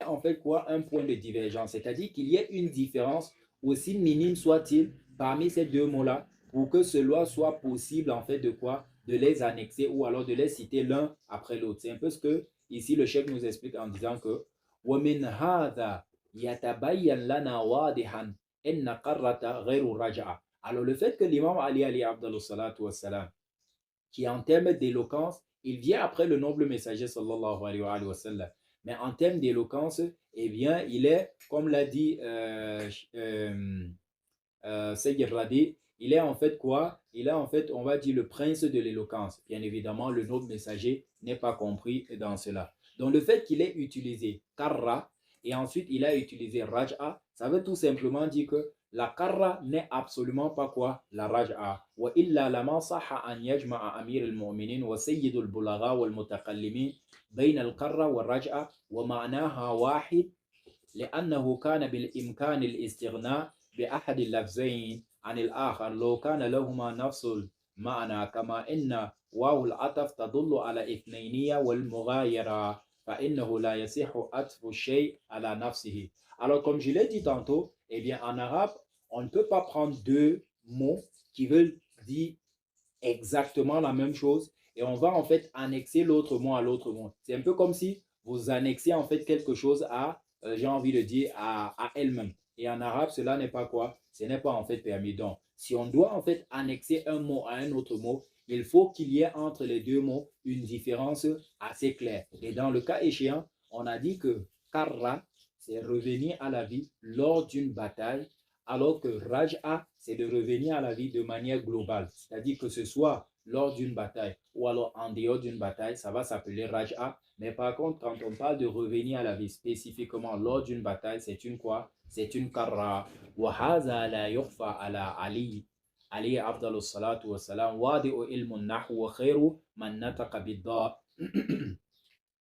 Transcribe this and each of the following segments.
en fait quoi un point de divergence, c'est-à-dire qu'il y ait une différence aussi minime soit-il parmi ces deux mots-là pour que cela soit possible en fait de quoi? De les annexer ou alors de les citer l'un après l'autre. C'est un peu ce que ici le chef nous explique en disant que وَمِنْ هَذَا يَتَبَيَّنْ لَنَا وَاضِحًا إِنَّ قَرَّةَ غَيْرُ رَجْعَةٍ. Alors le fait que l'imam Ali Abdallah salatu wassalam, qui en termes d'éloquence, il vient après le noble messager sallallahu alayhi wa sallam. Mais en termes d'éloquence, eh bien, il est, comme l'a dit Sayyid Rabi, il est en fait quoi? Il est en fait, on va dire, le prince de l'éloquence. Bien évidemment, le noble messager n'est pas compris dans cela. Donc, le fait qu'il ait utilisé karra et ensuite il a utilisé raj'a, ça veut tout simplement dire que la karra n'est absolument pas quoi? La raj'a. Wa illa lama sahha an yajma'a amir al-mu'minin wa sayyid al-bulagha wal mutakallimin bayna al-karra wa raj'a wa ma'naha wahid لأنه كان بالإمكان الاستغناء بأحد اللفظين عن الآخر لو كان لهما نفس المعنى كما إن واو العطف تدل على اثنينية والمغايرة فإنه لا يصح عطف الشيء على نفسه. Alors comme je l'ai dit tantôt, eh bien en arabe, on ne peut pas prendre deux mots qui veulent dire exactement la même chose et on va en fait annexer l'autre mot à l'autre mot. C'est un peu comme si vous annexez en fait quelque chose à, j'ai envie de dire, à elle-même. Et en arabe, cela n'est pas quoi? Ce n'est pas en fait permis. Donc, si on doit en fait annexer un mot à un autre mot, il faut qu'il y ait entre les deux mots une différence assez claire. Et dans le cas échéant, on a dit que karra, c'est revenir à la vie lors d'une bataille alors que Raj'a, c'est de revenir à la vie de manière globale. C'est-à-dire que ce soit lors d'une bataille ou alors en dehors d'une bataille, ça va s'appeler Raj'a. Mais par contre, quand on parle de revenir à la vie spécifiquement lors d'une bataille, c'est une quoi? C'est une karra. وَهَذَا لَا يُخْفَى على علي علي أفضل الصلاة والسلام وادئ علم النحو وخير من نطق بالضاء.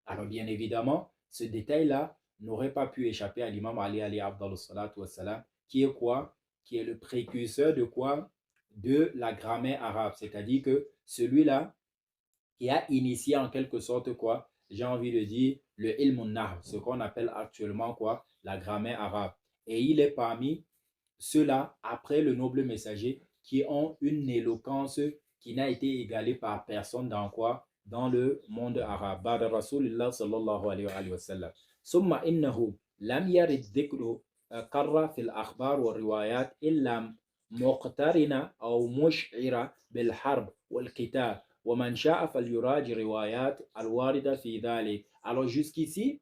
Alors bien évidemment, ce détail-là n'aurait pas pu échapper à l'imam Ali Abdallah salatu wassalam, qui est quoi? Qui est le précurseur de quoi? De la grammaire arabe. C'est-à-dire que celui-là qui a initié en quelque sorte quoi? J'ai envie de dire le ilmun nahr, ce qu'on appelle actuellement quoi? La grammaire arabe. Et il est parmi ceux-là, après le noble messager, qui ont une éloquence qui n'a été égalée par personne dans quoi? Dans le monde arabe. بعد رسول الله صلى الله عليه وآله وسلم. ثم إنه لم يرد ذكر قرة في الأخبار والروايات إلا مقترنة أو مشعرة بالحرب والقتال ومن شاء فليراجع روايات الواردة في ذلك. Alors jusqu'ici,